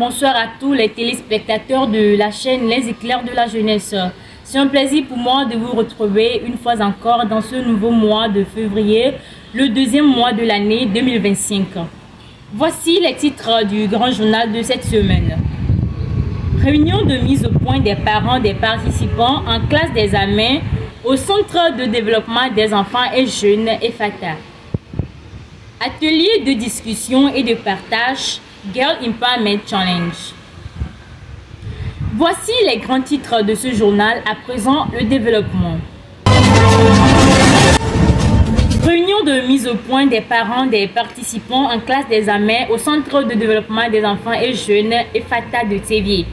bonsoir à tous les téléspectateurs de la chaîne Les Éclairs de la Jeunesse. C'est un plaisir pour moi de vous retrouver une fois encore dans ce nouveau mois de février, le deuxième mois de l'année 2025. Voici les titres du grand journal de cette semaine. Réunion de mise au point des parents des participants en classe d'examen au Centre de développement des enfants et jeunes EFATA. Atelier de discussion et de partage, Girl Empowerment Challenge. Voici les grands titres de ce journal, à présent le développement. Réunion de mise au point des parents des participants en classe d'examen au Centre de développement des enfants et jeunes EFATA de Tévié.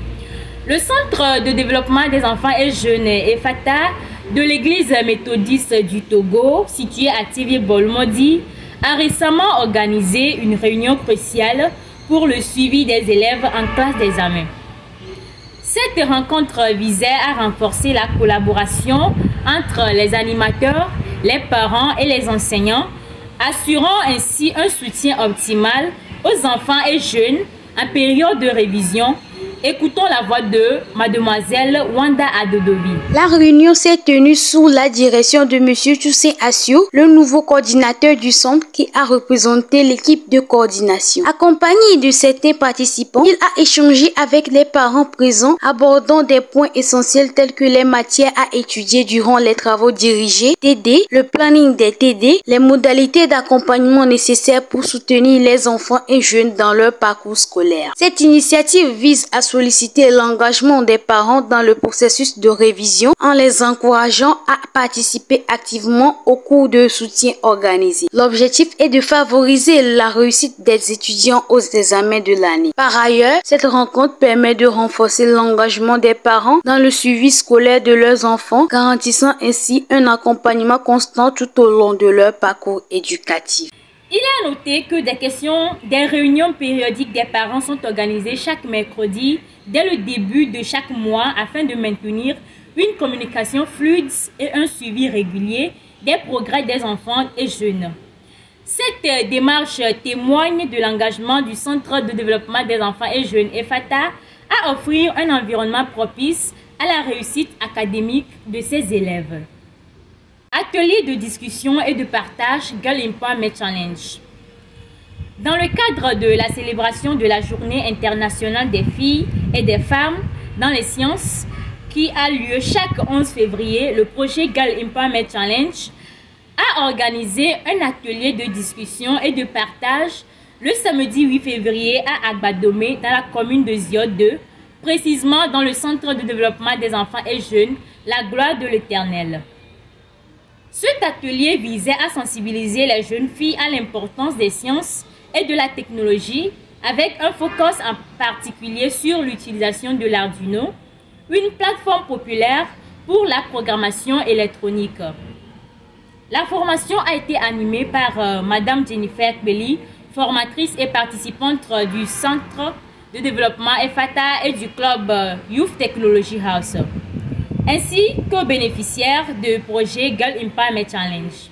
Le Centre de développement des enfants et jeunes EFATA de l'église méthodiste du Togo, située à Tévié-Bolmodi, a récemment organisé une réunion cruciale pour le suivi des élèves en classe d'examen. Cette rencontre visait à renforcer la collaboration entre les animateurs, les parents et les enseignants, assurant ainsi un soutien optimal aux enfants et jeunes en période de révision. Écoutons la voix de Mademoiselle Wanda Adodobi. La réunion s'est tenue sous la direction de M. Toussé Assio, le nouveau coordinateur du centre qui a représenté l'équipe de coordination. Accompagné de certains participants, il a échangé avec les parents présents, abordant des points essentiels tels que les matières à étudier durant les travaux dirigés, TD, le planning des TD, les modalités d'accompagnement nécessaires pour soutenir les enfants et jeunes dans leur parcours scolaire. Cette initiative vise à solliciter l'engagement des parents dans le processus de révision en les encourageant à participer activement au cours de soutien organisé. L'objectif est de favoriser la réussite des étudiants aux examens de l'année. Par ailleurs, cette rencontre permet de renforcer l'engagement des parents dans le suivi scolaire de leurs enfants, garantissant ainsi un accompagnement constant tout au long de leur parcours éducatif. Il est à noter que des réunions périodiques des parents sont organisées chaque mercredi dès le début de chaque mois afin de maintenir une communication fluide et un suivi régulier des progrès des enfants et jeunes. Cette démarche témoigne de l'engagement du Centre de développement des enfants et jeunes EFATA à offrir un environnement propice à la réussite académique de ses élèves. Atelier de discussion et de partage, Girl Empowerment Challenge. Dans le cadre de la célébration de la Journée internationale des filles et des femmes dans les sciences, qui a lieu chaque 11 février, le projet Girl Empowerment Challenge a organisé un atelier de discussion et de partage le samedi 8 février à Agbadomé, dans la commune de Zio 2, précisément dans le Centre de développement des enfants et jeunes, la gloire de l'Éternel. Cet atelier visait à sensibiliser les jeunes filles à l'importance des sciences et de la technologie, avec un focus en particulier sur l'utilisation de l'Arduino, une plateforme populaire pour la programmation électronique. La formation a été animée par Madame Jennifer Belli, formatrice et participante du Centre de développement EFATA et du club Youth Technology House, ainsi que bénéficiaire du projet Girl Empowerment Challenge.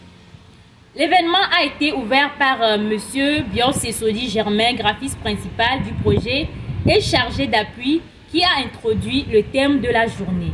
L'événement a été ouvert par M. Biosesodi Germain, graphiste principal du projet et chargé d'appui, qui a introduit le thème de la journée.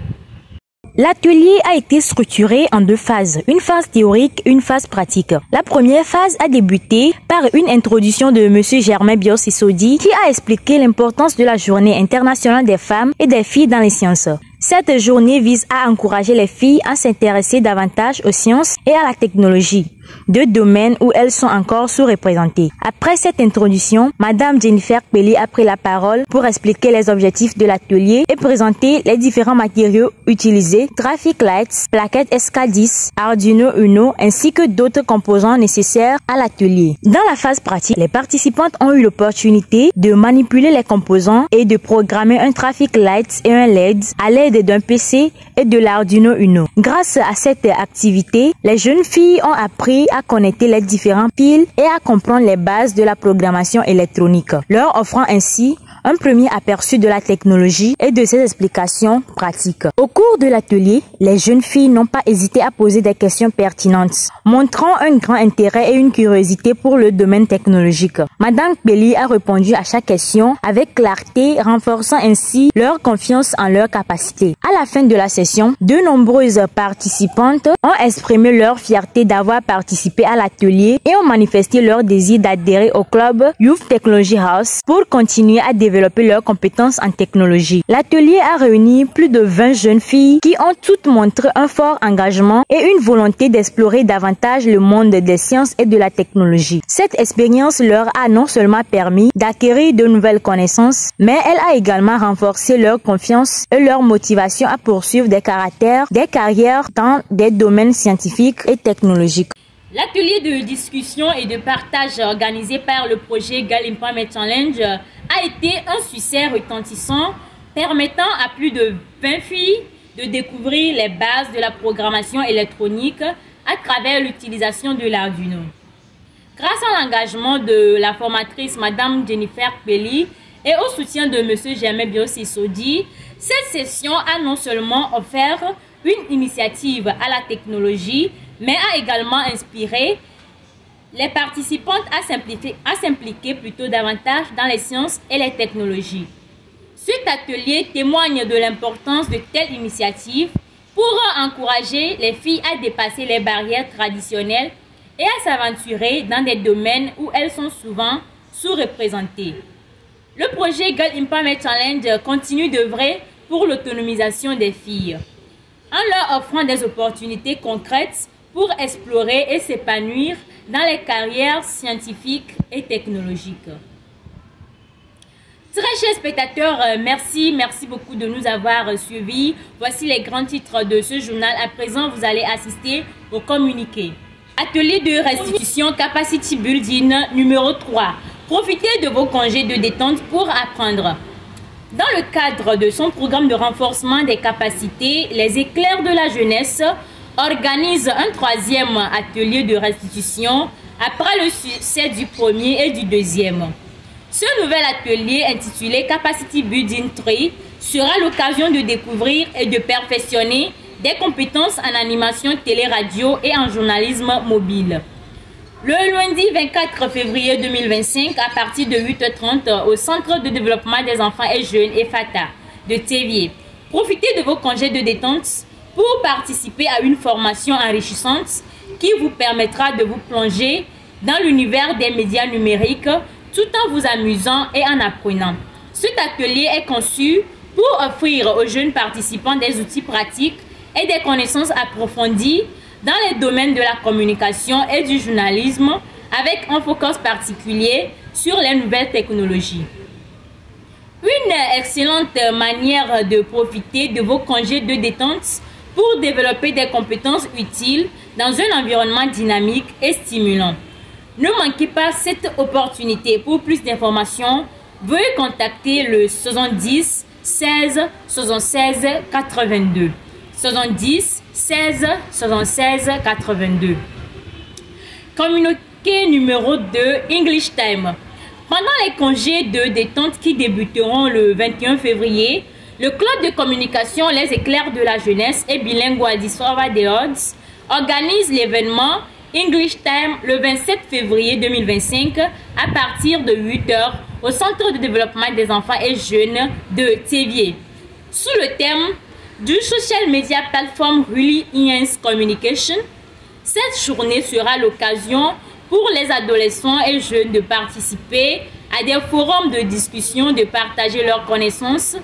L'atelier a été structuré en deux phases, une phase théorique et une phase pratique. La première phase a débuté par une introduction de M. Germain Biosesodi qui a expliqué l'importance de la Journée internationale des femmes et des filles dans les sciences. Cette journée vise à encourager les filles à s'intéresser davantage aux sciences et à la technologie, deux domaines où elles sont encore sous-représentées. Après cette introduction, Madame Jennifer Pelli a pris la parole pour expliquer les objectifs de l'atelier et présenter les différents matériaux utilisés, Traffic Lights, plaquettes SK10, Arduino Uno, ainsi que d'autres composants nécessaires à l'atelier. Dans la phase pratique, les participantes ont eu l'opportunité de manipuler les composants et de programmer un Traffic Lights et un LED à l'aide l'aide d'un PC et de l'Arduino Uno. Grâce à cette activité, les jeunes filles ont appris à connecter les différents piles et à comprendre les bases de la programmation électronique, leur offrant ainsi un premier aperçu de la technologie et de ses explications pratiques. Au cours de l'atelier, les jeunes filles n'ont pas hésité à poser des questions pertinentes, montrant un grand intérêt et une curiosité pour le domaine technologique. Madame Pelli a répondu à chaque question avec clarté, renforçant ainsi leur confiance en leurs capacités. À la fin de la session, de nombreuses participantes ont exprimé leur fierté d'avoir participé à l'atelier et ont manifesté leur désir d'adhérer au club Youth Technology House pour continuer à développer leurs compétences en technologie. L'atelier a réuni plus de 20 jeunes filles qui ont toutes montré un fort engagement et une volonté d'explorer davantage le monde des sciences et de la technologie. Cette expérience leur a non seulement permis d'acquérir de nouvelles connaissances, mais elle a également renforcé leur confiance et leur motivation à poursuivre des carrières dans des domaines scientifiques et technologiques. L'atelier de discussion et de partage organisé par le projet Girl Empowerment Challenge a été un succès retentissant, permettant à plus de 20 filles de découvrir les bases de la programmation électronique à travers l'utilisation de l'Arduino. Grâce à l'engagement de la formatrice Madame Jennifer Pelli et au soutien de Monsieur Germain Biossi-Sodi, cette session a non seulement offert une initiative à la technologie, mais a également inspiré les participantes à s'impliquer plutôt davantage dans les sciences et les technologies. Cet atelier témoigne de l'importance de telles initiatives pour encourager les filles à dépasser les barrières traditionnelles et à s'aventurer dans des domaines où elles sont souvent sous-représentées. Le projet Girl Empowerment Challenge continue d'œuvrer pour l'autonomisation des filles, en leur offrant des opportunités concrètes pour explorer et s'épanouir dans les carrières scientifiques et technologiques. Très chers spectateurs, merci beaucoup de nous avoir suivis. Voici les grands titres de ce journal. À présent, vous allez assister au communiqué. Atelier de restitution Capacity Building numéro 3. Profitez de vos congés de détente pour apprendre. Dans le cadre de son programme de renforcement des capacités, les éclairs de la jeunesse organise un troisième atelier de restitution après le succès du premier et du deuxième. Ce nouvel atelier intitulé Capacity Building 3 sera l'occasion de découvrir et de perfectionner des compétences en animation télé-radio et en journalisme mobile. Le lundi 24 février 2025, à partir de 8h30 au Centre de développement des enfants et jeunes EFATA de Théviers. Profitez de vos congés de détente pour participer à une formation enrichissante qui vous permettra de vous plonger dans l'univers des médias numériques tout en vous amusant et en apprenant. Cet atelier est conçu pour offrir aux jeunes participants des outils pratiques et des connaissances approfondies dans les domaines de la communication et du journalisme avec un focus particulier sur les nouvelles technologies. Une excellente manière de profiter de vos congés de détente pour développer des compétences utiles dans un environnement dynamique et stimulant. Ne manquez pas cette opportunité. Pour plus d'informations, veuillez contacter le 70 16 76 82. 70 16 76 82. Communiqué numéro 2, English Time. Pendant les congés de détente qui débuteront le 21 février, le club de communication Les Éclairs de la Jeunesse et Bilingual Discover the Odds organise l'événement English Time le 27 février 2025 à partir de 8h au Centre de développement des enfants et jeunes de Théviers. Sous le thème du Social Media Platform Really Enhance Communication, cette journée sera l'occasion pour les adolescents et jeunes de participer à des forums de discussion, de partager leurs connaissances,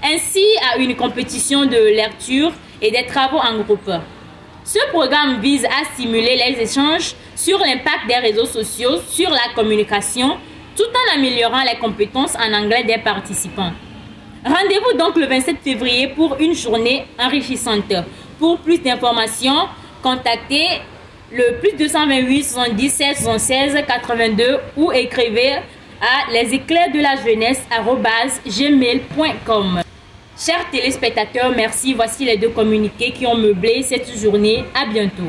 ainsi à une compétition de lecture et des travaux en groupe. Ce programme vise à stimuler les échanges sur l'impact des réseaux sociaux sur la communication, tout en améliorant les compétences en anglais des participants. Rendez-vous donc le 27 février pour une journée enrichissante. Pour plus d'informations, contactez le +228 77 76 82 ou écrivez à leséclairsdelajeunesse@gmail.com. Chers téléspectateurs, merci. Voici les 2 communiqués qui ont meublé cette journée. À bientôt.